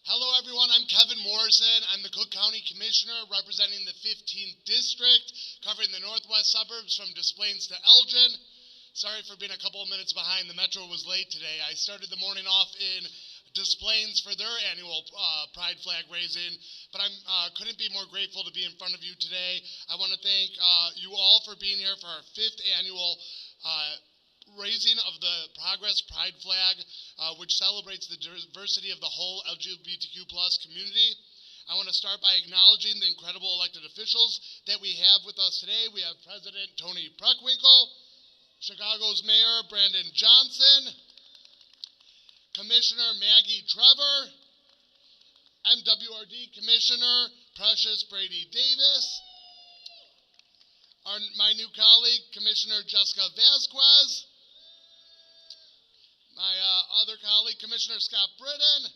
Hello everyone, I'm Kevin Morrison. I'm the Cook County Commissioner representing the 15th District, covering the northwest suburbs from Des Plaines to Elgin. Sorry for being a couple of minutes behind. The Metro was late today. I started the morning off in Des Plaines for their annual Pride flag raising, but I couldn't be more grateful to be in front of you today. I want to thank you all for being here for our 5th annual raising of the Progress Pride flag, which celebrates the diversity of the whole LGBTQ plus community. I want to start by acknowledging the incredible elected officials that we have with us today. We have President Tony Preckwinkle, Chicago's Mayor Brandon Johnson, Commissioner Maggie Trevor, MWRD Commissioner Precious Brady Davis, my new colleague Commissioner Jessica Vasquez, my other colleague, Commissioner Scott Britton,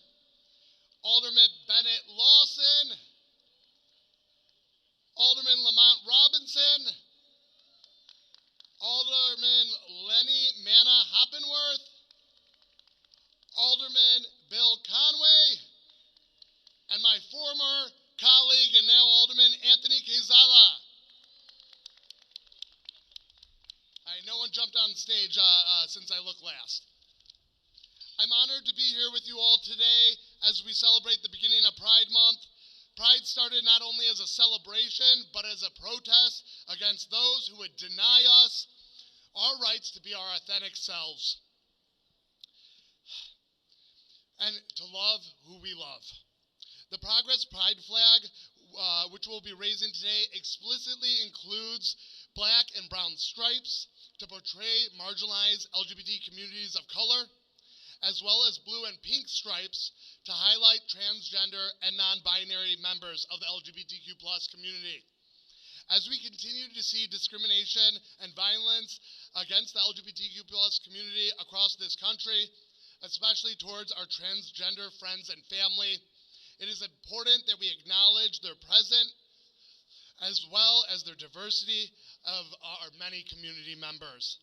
Alderman Bennett Lawson, Alderman Lamont Robinson, Alderman Lenny Manna Hoppenworth, Alderman Bill Conway, and my former colleague and now Alderman Anthony Quezada. No one jumped on stage since I looked last. I'm honored to be here with you all today as we celebrate the beginning of Pride Month. Pride started not only as a celebration, but as a protest against those who would deny us our rights to be our authentic selves and to love who we love. The Progress Pride flag, which we'll be raising today, explicitly includes black and brown stripes to portray marginalized LGBT communities of color, as well as blue and pink stripes to highlight transgender and non-binary members of the LGBTQ plus community. As we continue to see discrimination and violence against the LGBTQ plus community across this country, especially towards our transgender friends and family, it is important that we acknowledge their present as well as their diversity of our many community members.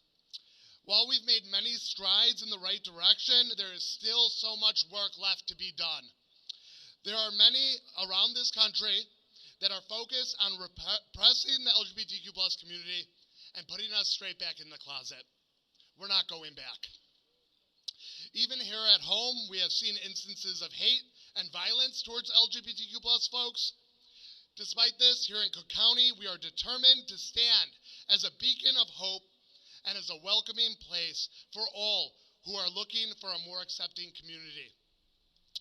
While we've made many strides in the right direction, there is still so much work left to be done. There are many around this country that are focused on repressing the LGBTQ plus community and putting us straight back in the closet. We're not going back. Even here at home, we have seen instances of hate and violence towards LGBTQ plus folks. Despite this, here in Cook County, we are determined to stand as a beacon of hope and as a welcoming place for all who are looking for a more accepting community.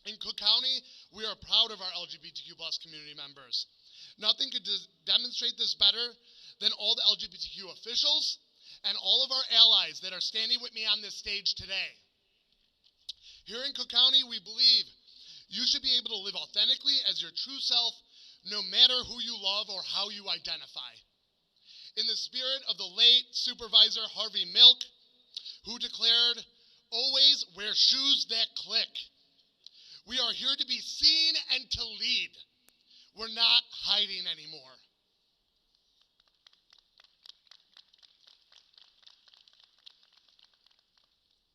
In Cook County, we are proud of our LGBTQ plus community members. Nothing could demonstrate this better than all the LGBTQ officials and all of our allies that are standing with me on this stage today. Here in Cook County, we believe you should be able to live authentically as your true self, no matter who you love or how you identify. In the spirit of the late Supervisor Harvey Milk, who declared, "Always wear shoes that click." We are here to be seen and to lead. We're not hiding anymore.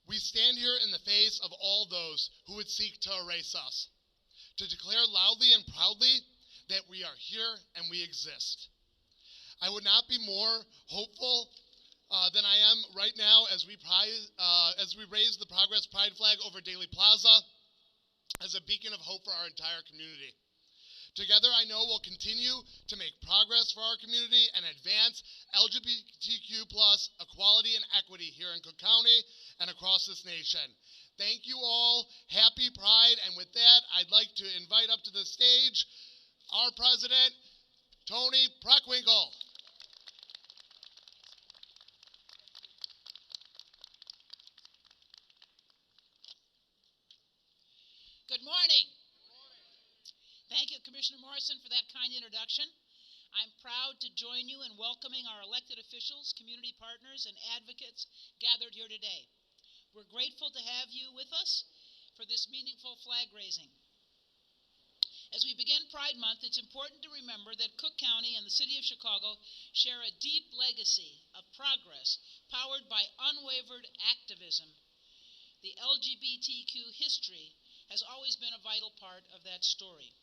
We stand here in the face of all those who would seek to erase us, to declare loudly and proudly that we are here and we exist. I would not be more hopeful than I am right now as we raise the Progress Pride flag over Daly Plaza as a beacon of hope for our entire community. Together, I know we'll continue to make progress for our community and advance LGBTQ plus equality and equity here in Cook County and across this nation. Thank you all. Happy Pride. And with that, I'd like to invite up to the stage our president, Tony Preckwinkle. Good morning. Thank you, Commissioner Morrison, for that kind introduction. I'm proud to join you in welcoming our elected officials, community partners, and advocates gathered here today. We're grateful to have you with us for this meaningful flag raising. As we begin Pride Month, it's important to remember that Cook County and the city of Chicago share a deep legacy of progress powered by unwavered activism. The LGBTQ history has always been a vital part of that story.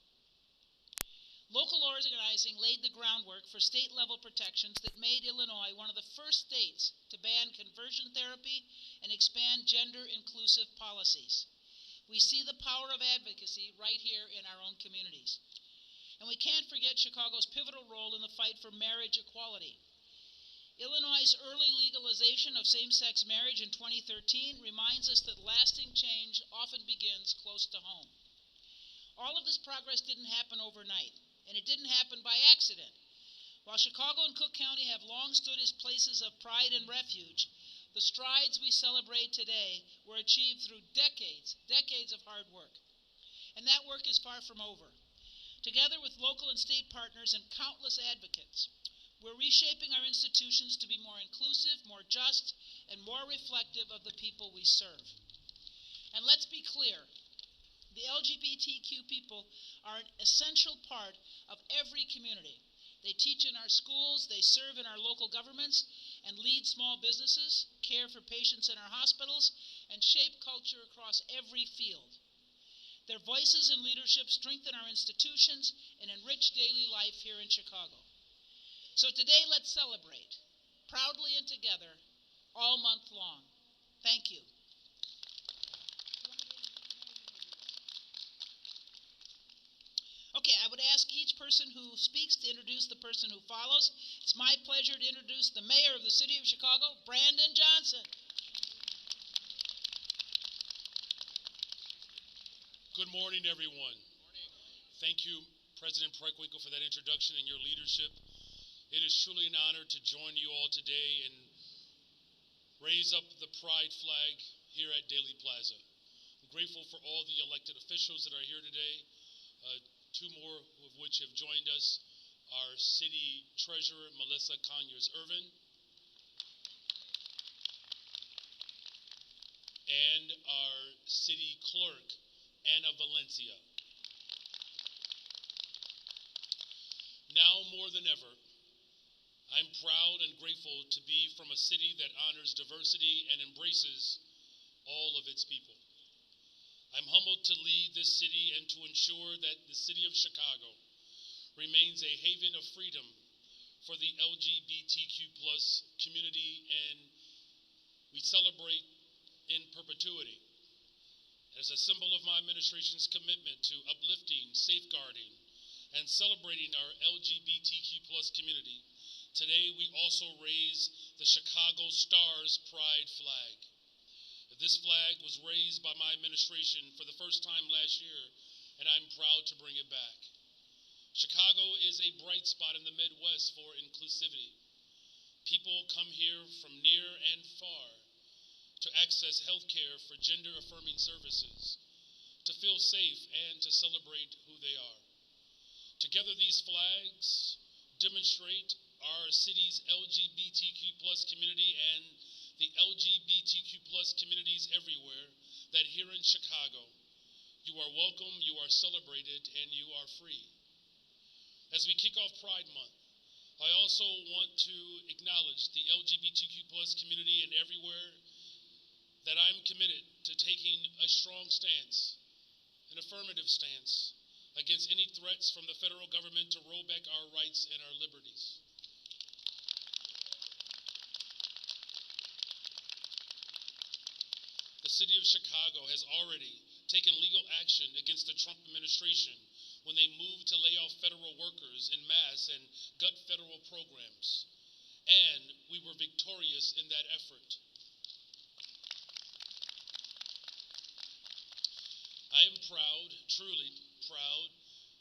Local organizing laid the groundwork for state-level protections that made Illinois one of the first states to ban conversion therapy and expand gender-inclusive policies. We see the power of advocacy right here in our own communities. And we can't forget Chicago's pivotal role in the fight for marriage equality. Illinois' early legalization of same-sex marriage in 2013 reminds us that lasting change often begins close to home. All of this progress didn't happen overnight, and it didn't happen by accident. While Chicago and Cook County have long stood as places of pride and refuge, the strides we celebrate today were achieved through decades of hard work. And that work is far from over. Together with local and state partners and countless advocates, we're reshaping our institutions to be more inclusive, more just, and more reflective of the people we serve. And let's be clear, the LGBTQ people are an essential part of every community. They teach in our schools, they serve in our local governments, and lead small businesses, care for patients in our hospitals, and shape culture across every field. Their voices and leadership strengthen our institutions and enrich daily life here in Chicago. So today, let's celebrate, proudly and together, all month long. Thank you. Okay, I would ask each person who speaks to introduce the person who follows. It's my pleasure to introduce the mayor of the city of Chicago, Brandon Johnson. Good morning, everyone. Thank you, President Preckwinkle, for that introduction and your leadership. It is truly an honor to join you all today and raise up the pride flag here at Daley Plaza. I'm grateful for all the elected officials that are here today. Two more of which have joined us, our city treasurer, Melissa Conyers-Irvin, and our city clerk, Anna Valencia. Now more than ever, I'm proud and grateful to be from a city that honors diversity and embraces all of its people. I'm humbled to lead this city and to ensure that the city of Chicago remains a haven of freedom for the LGBTQ plus community, and we celebrate in perpetuity. As a symbol of my administration's commitment to uplifting, safeguarding, and celebrating our LGBTQ plus community, today we also raise the Chicago Stars Pride flag. This flag was raised by my administration for the first time last year, and I'm proud to bring it back. Chicago is a bright spot in the Midwest for inclusivity. People come here from near and far to access health care for gender-affirming services, to feel safe, and to celebrate who they are. Together, these flags demonstrate our city's LGBTQ plus community and the LGBTQ plus communities everywhere, that here in Chicago, you are welcome, you are celebrated, and you are free. As we kick off Pride Month, I also want to acknowledge the LGBTQ plus community and everywhere that I'm committed to taking a strong stance, an affirmative stance, against any threats from the federal government to roll back our rights and our liberties. The city of Chicago has already taken legal action against the Trump administration when they moved to lay off federal workers en masse and gut federal programs. And we were victorious in that effort. I am proud, truly proud,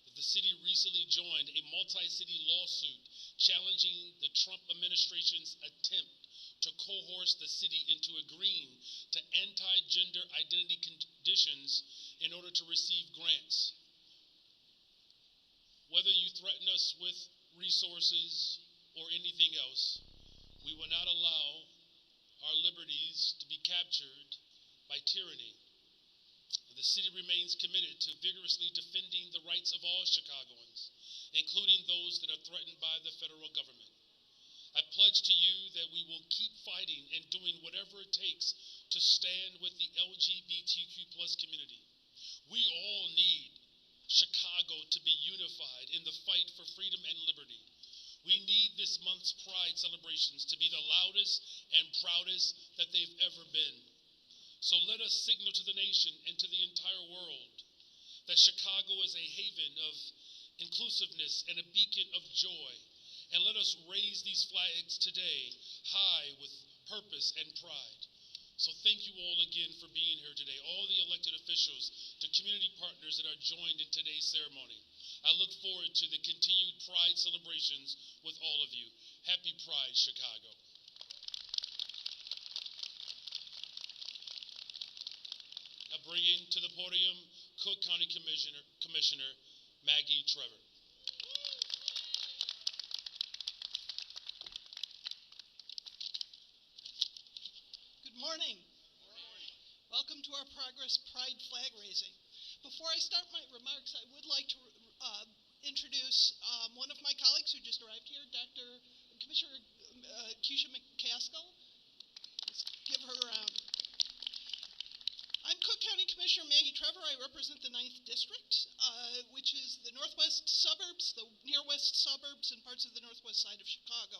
that the city recently joined a multi-city lawsuit challenging the Trump administration's attempt to coerce the city into agreeing to anti-gender identity conditions in order to receive grants. Whether you threaten us with resources or anything else, we will not allow our liberties to be captured by tyranny. The city remains committed to vigorously defending the rights of all Chicagoans, including those that are threatened by the federal government. I pledge to you that we will keep fighting and doing whatever it takes to stand with the LGBTQ plus community. We all need Chicago to be unified in the fight for freedom and liberty. We need this month's Pride celebrations to be the loudest and proudest that they've ever been. So let us signal to the nation and to the entire world that Chicago is a haven of inclusiveness and a beacon of joy. And let us raise these flags today high with purpose and pride. So thank you all again for being here today, all the elected officials, the community partners that are joined in today's ceremony. I look forward to the continued Pride celebrations with all of you. Happy Pride, Chicago. Now bringing to the podium Cook County Commissioner Maggie Trevor. Good morning. Welcome to our Progress Pride flag raising. Before I start my remarks, I would like to introduce one of my colleagues who just arrived here, Commissioner Keisha McCaskill. Let's give her a round. I'm Cook County Commissioner Maggie Trevor. I represent the 9th District, which is the northwest suburbs, the near west suburbs, and parts of the northwest side of Chicago.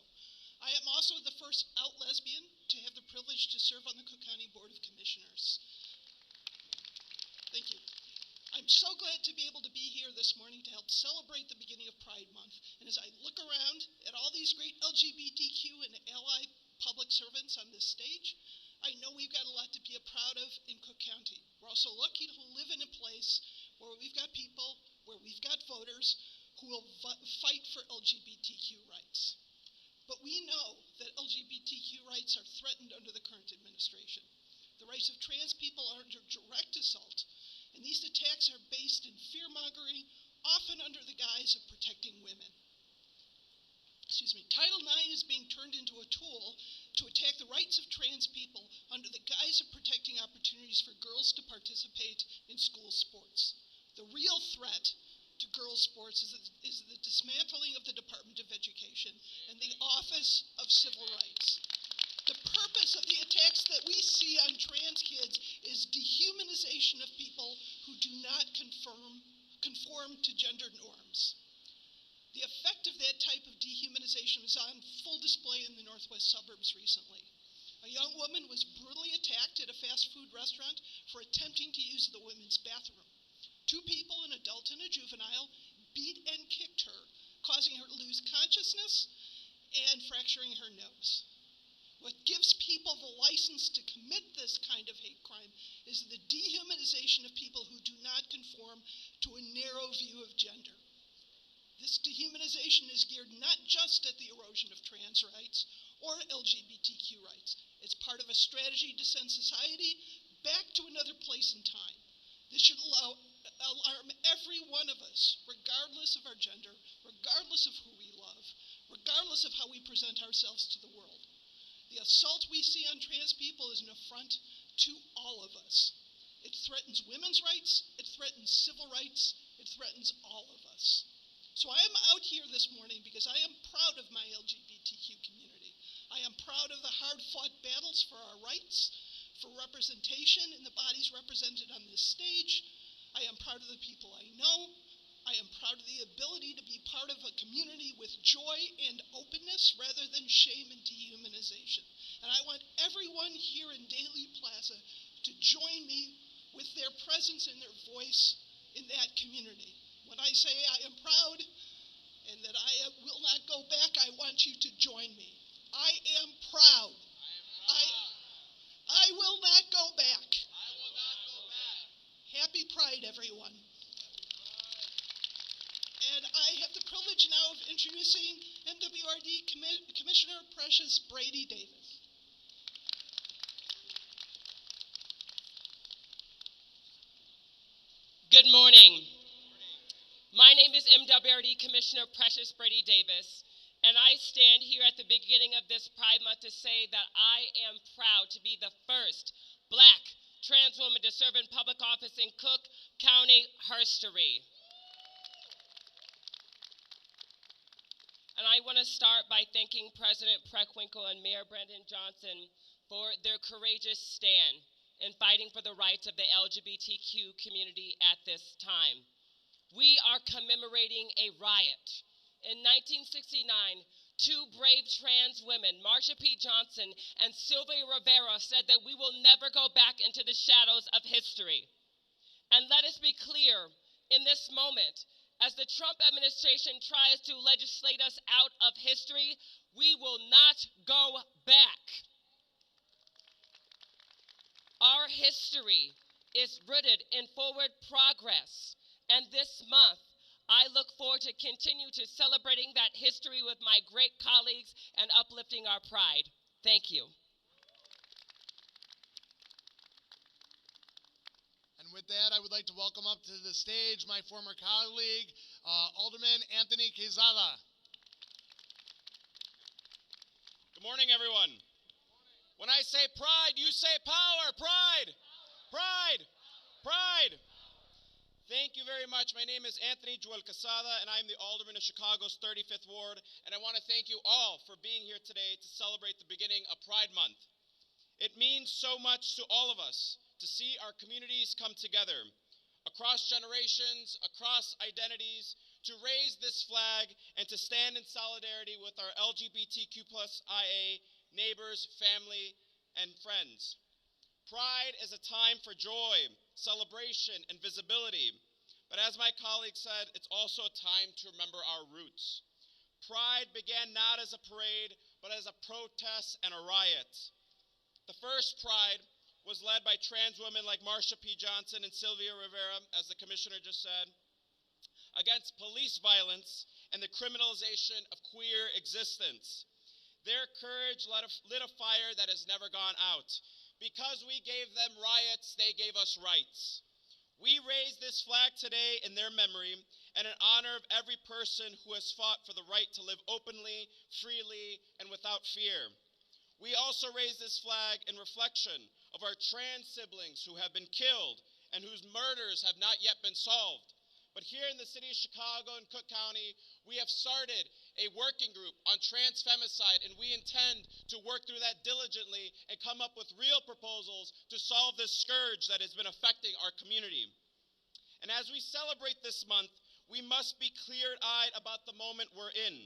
I am also the first out lesbian to have the privilege to serve on the Cook County Board of Commissioners. Thank you. I'm so glad to be able to be here this morning to help celebrate the beginning of Pride Month. And as I look around at all these great LGBTQ and ally public servants on this stage, I know we've got a lot to be proud of in Cook County. We're also lucky to live in a place where we've got people, where we've got voters who will fight for LGBTQ rights. But we know that LGBTQ rights are threatened under the current administration. The rights of trans people are under direct assault, and these attacks are based in fear-mongering, often under the guise of protecting women. Title IX is being turned into a tool to attack the rights of trans people under the guise of protecting opportunities for girls to participate in school sports. The real threat to girls' sports is the dismantling of the Department of Education and the Office of Civil Rights. The purpose of the attacks that we see on trans kids is dehumanization of people who do not conform to gender norms. The effect of that type of dehumanization was on full display in the northwest suburbs recently. A young woman was brutally attacked at a fast food restaurant for attempting to use the women's bathroom. 2 people, an adult and a juvenile, beat and kicked her, causing her to lose consciousness and fracturing her nose. What gives people the license to commit this kind of hate crime is the dehumanization of people who do not conform to a narrow view of gender. This dehumanization is geared not just at the erosion of trans rights or LGBTQ rights. It's part of a strategy to send society back to another place in time. This should alarm every one of us, regardless of our gender, regardless of who we love, regardless of how we present ourselves to the world. The assault we see on trans people is an affront to all of us. It threatens women's rights, it threatens civil rights, it threatens all of us. So I am out here this morning because I am proud of my LGBTQ community. I am proud of the hard-fought battles for our rights, for representation in the bodies represented on this stage. I am proud of the people I know. I am proud of the ability to be part of a community with joy and openness rather than shame and dehumanization. And I want everyone here in Daly Plaza to join me with their presence and their voice in that community. When I say I am proud and that I will not go back, I want you to join me. I am proud. I will not go back. I will not go back. Happy Pride, everyone. And I have the privilege now of introducing MWRD Commissioner Precious Brady Davis. Good morning. My name is MWRD Commissioner Precious Brady Davis, and I stand here at the beginning of this Pride Month to say that I am proud to be the first Black trans woman to serve in public office in Cook County history. And I want to start by thanking President Preckwinkle and Mayor Brandon Johnson for their courageous stand in fighting for the rights of the LGBTQ community at this time. We are commemorating a riot. In 1969, two brave trans women, Marsha P. Johnson and Sylvia Rivera, said that we will never go back into the shadows of history. And let us be clear, in this moment, as the Trump administration tries to legislate us out of history, we will not go back. Our history is rooted in forward progress, and this month, I look forward to continue to celebrating that history with my great colleagues and uplifting our pride. Thank you. And with that, I would like to welcome up to the stage my former colleague, Alderman Anthony Quezada. Good morning, everyone. When I say pride, you say power. Pride, pride, pride. Thank you very much. My name is Anthony Joel Quesada, and I'm the Alderman of Chicago's 35th Ward, and I want to thank you all for being here today to celebrate the beginning of Pride Month. It means so much to all of us to see our communities come together, across generations, across identities, to raise this flag and to stand in solidarity with our LGBTQ+IA neighbors, family, and friends. Pride is a time for joy, celebration, and visibility. But as my colleague said, it's also a time to remember our roots. Pride began not as a parade, but as a protest and a riot. The first Pride was led by trans women like Marsha P. Johnson and Sylvia Rivera, as the commissioner just said, against police violence and the criminalization of queer existence. Their courage lit a fire that has never gone out. Because we gave them riots, they gave us rights. We raise this flag today in their memory and in honor of every person who has fought for the right to live openly, freely, and without fear. We also raise this flag in reflection of our trans siblings who have been killed and whose murders have not yet been solved. But here in the city of Chicago and Cook County, we have started a working group on trans femicide, and we intend to work through that diligently and come up with real proposals to solve this scourge that has been affecting our community. And as we celebrate this month, we must be clear-eyed about the moment we're in.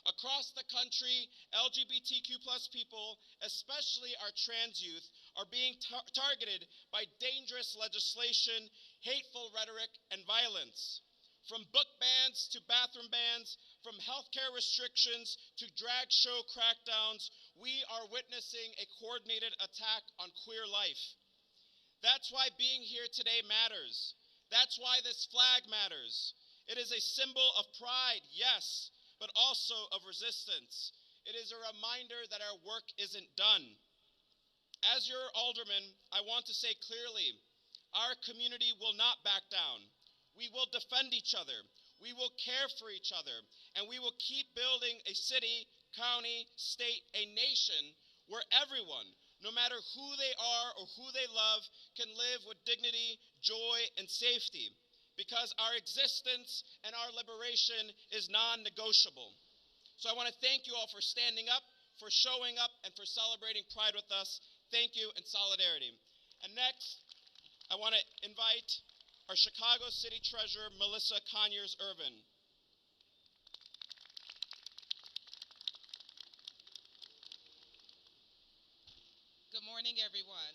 Across the country, LGBTQ+ people, especially our trans youth, are being targeted by dangerous legislation, hateful rhetoric, and violence. From book bans to bathroom bans, from healthcare restrictions to drag show crackdowns, we are witnessing a coordinated attack on queer life. That's why being here today matters. That's why this flag matters. It is a symbol of pride, yes, but also of resistance. It is a reminder that our work isn't done. As your alderman, I want to say clearly, our community will not back down. We will defend each other. We will care for each other. And we will keep building a city, county, state, a nation where everyone, no matter who they are or who they love, can live with dignity, joy, and safety. Because our existence and our liberation is non-negotiable. So I want to thank you all for standing up, for showing up, and for celebrating Pride with us. Thank you and solidarity. And next, I want to invite our Chicago City Treasurer, Melissa Conyers-Irvin. Good morning, everyone.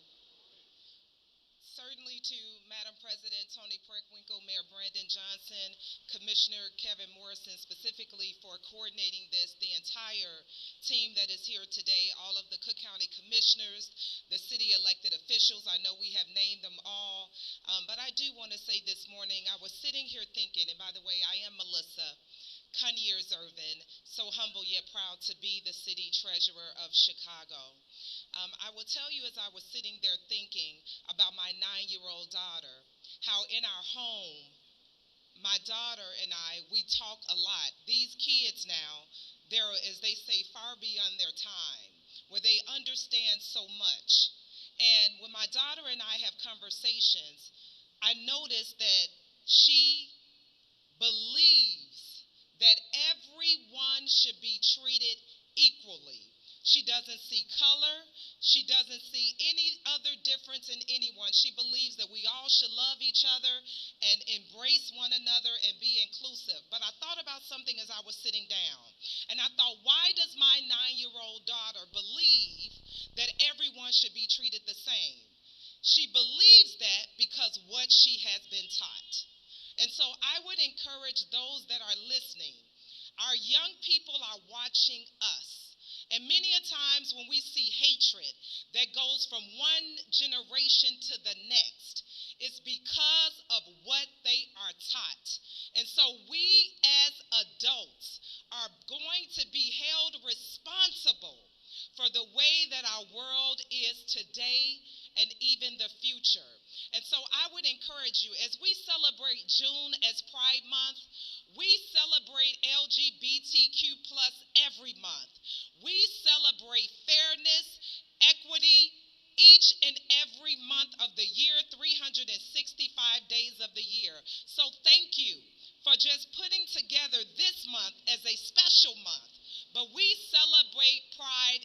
Certainly to Madam President Toni Preckwinkle, Mayor Brandon Johnson, Commissioner Kevin Morrison specifically for coordinating this, the entire team that is here today, all of the Cook County commissioners, the city elected officials. I know we have named them all, but I do want to say this morning, I was sitting here thinking, and by the way, I am Melissa Conyers-Irvin, so humble yet proud to be the city treasurer of Chicago. I will tell you as I was sitting there thinking about my 9-year-old daughter, how in our home, my daughter and I, we talk a lot. These kids now, they're, as they say, far beyond their time, where they understand so much. And when my daughter and I have conversations, I notice that she believes that everyone should be treated equally. She doesn't see color. She doesn't see any other difference in anyone. She believes that we all should love each other and embrace one another and be inclusive. But I thought about something as I was sitting down. And I thought, why does my 9-year-old daughter believe that everyone should be treated the same? She believes that because what she has been taught. And so I would encourage those that are listening. Our young people are watching us. And many a times when we see hatred that goes from one generation to the next, it's because of what they are taught. And so we as adults are going to be held responsible for the way that our world is today and even the future. And so I would encourage you, as we celebrate June as Pride Month, we celebrate LGBTQ plus every month. We celebrate fairness, equity, each and every month of the year, 365 days of the year. So thank you for just putting together this month as a special month. But we celebrate Pride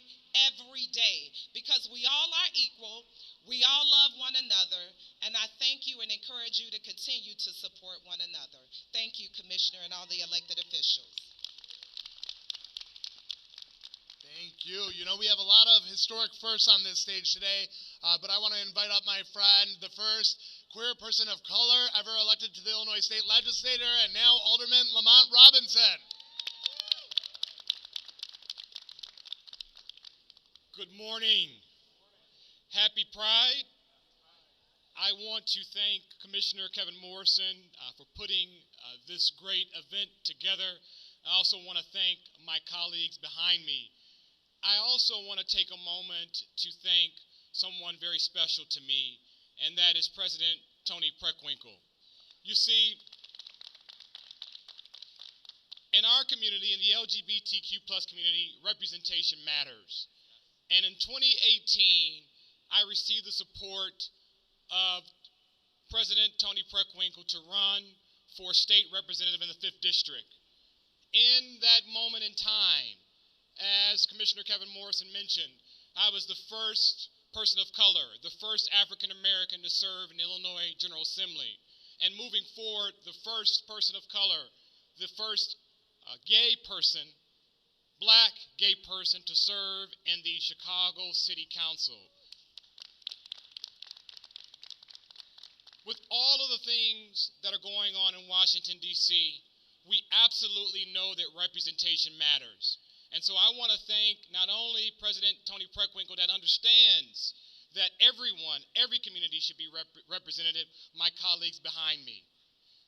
every day because we all are equal. We all love one another, and I thank you and encourage you to continue to support one another. Thank you, Commissioner, and all the elected officials. Thank you. You know, we have a lot of historic firsts on this stage today, but I want to invite up my friend, the first queer person of color ever elected to the Illinois State Legislature, and now Alderman Lamont Robinson. Good morning. Happy Pride. I want to thank Commissioner Kevin Morrison for putting this great event together. I also want to thank my colleagues behind me. I also want to take a moment to thank someone very special to me, and that is President Tony Preckwinkle. You see, in our community, in the LGBTQ plus community, representation matters. And in 2018, I received the support of President Tony Preckwinkle to run for state representative in the 5th District. In that moment in time, as Commissioner Kevin Morrison mentioned, I was the first person of color, the first African American to serve in Illinois General Assembly. And moving forward, the first person of color, the first gay person, Black gay person to serve in the Chicago City Council. With all of the things that are going on in Washington, D.C., we absolutely know that representation matters. And so I want to thank not only President Tony Preckwinkle that understands that everyone, every community should be represented, my colleagues behind me.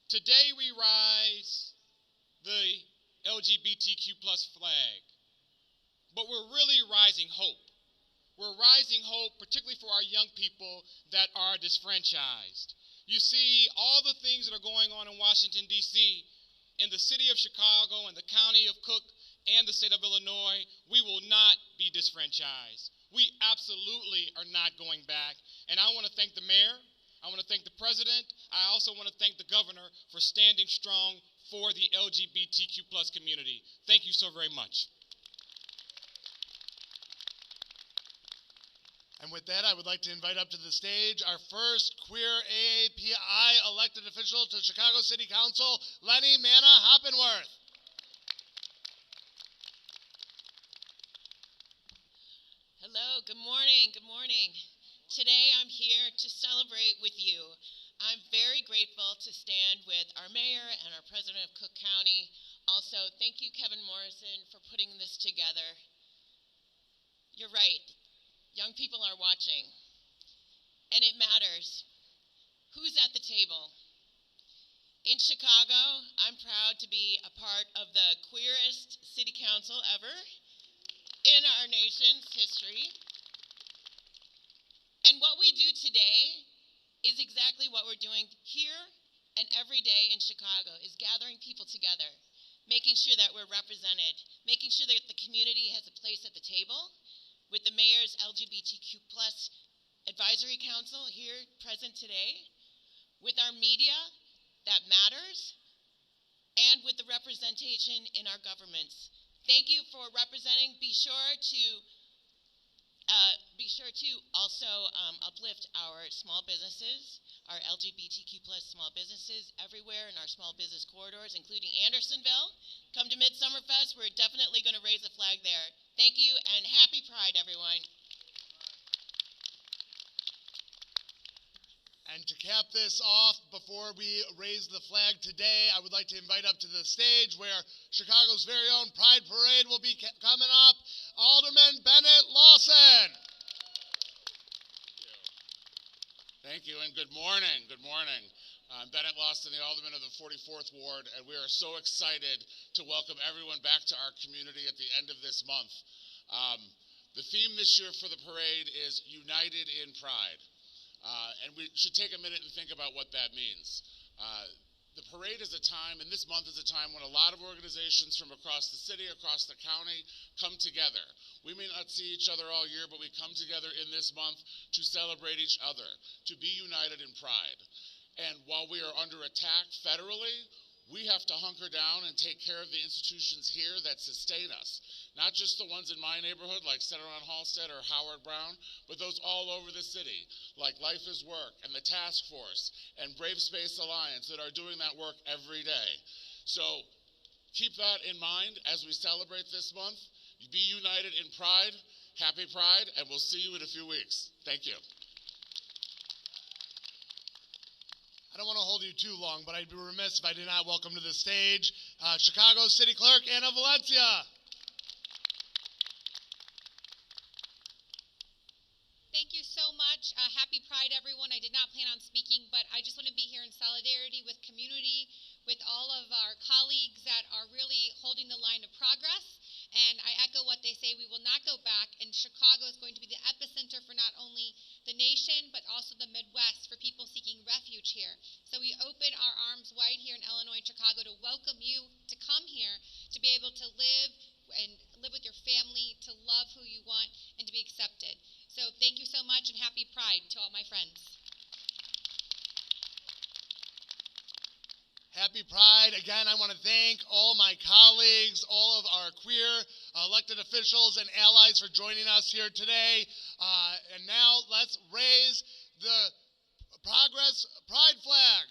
Today we rise the LGBTQ plus flag, but we're really rising hope. We're rising hope, particularly for our young people that are disfranchised. You see, all the things that are going on in Washington, D.C., in the city of Chicago, and the county of Cook, and the state of Illinois, we will not be disfranchised. We absolutely are not going back. And I want to thank the mayor. I want to thank the president. I also want to thank the governor for standing strong for the LGBTQ plus community. Thank you so very much. And with that, I would like to invite up to the stage our first queer AAPI elected official to Chicago City Council, Lenny Manna Hoppenworth. Hello, good morning, good morning. Today I'm here to celebrate with you. I'm very grateful to stand with our mayor and our president of Cook County. Also, thank you, Kevin Morrison, for putting this together. You're right. Young people are watching, and it matters. Who's at the table? In Chicago, I'm proud to be a part of the queerest city council ever in our nation's history. And what we do today is exactly what we're doing here and every day in Chicago, is gathering people together, making sure that we're represented, making sure that the community has a place at the table, with the mayor's LGBTQ plus advisory council here present today, with our media that matters, and with the representation in our governments. Thank you for representing. Be sure to Be sure to also uplift our small businesses, our LGBTQ plus small businesses everywhere in our small business corridors, including Andersonville. Come to Midsummer Fest. We're definitely going to raise a flag there. Thank you, and happy Pride, everyone. And to cap this off, before we raise the flag today, I would like to invite up to the stage where Chicago's very own Pride Parade will be coming up, Alderman Bennett Lawson. Thank you, and good morning. Good morning. I'm Bennett Lawson, the Alderman of the 44th Ward, and we are so excited to welcome everyone back to our community at the end of this month. The theme this year for the parade is United in Pride. And we should take a minute and think about what that means. The parade is a time, and this month is a time when a lot of organizations from across the city, across the county, come together. We may not see each other all year, but we come together in this month to celebrate each other, to be united in pride. And while we are under attack federally, we have to hunker down and take care of the institutions here that sustain us. Not just the ones in my neighborhood, like Center on Halsted or Howard Brown, but those all over the city, like Life is Work and the Task Force and Brave Space Alliance that are doing that work every day. So keep that in mind as we celebrate this month. Be united in pride. Happy Pride, and we'll see you in a few weeks. Thank you. I don't want to hold you too long, but I'd be remiss if I did not welcome to the stage Chicago City Clerk Anna Valencia. Thank you so much. Happy Pride, everyone. I did not plan on speaking, but I just want to be here in solidarity with community, with all of our colleagues that are really holding the line of progress. And I echo what they say, we will not go back. And Chicago is going to be the epicenter for not only the nation, but also the Midwest for people seeking refuge here. So we open our arms wide here in Illinois and Chicago to welcome you to come here, to be able to live and live with your family, to love who you want, and to be accepted. So thank you so much, and happy Pride to all my friends. Happy Pride. Again, I want to thank all my colleagues, all of our queer elected officials and allies for joining us here today. And now let's raise the Progress Pride flag.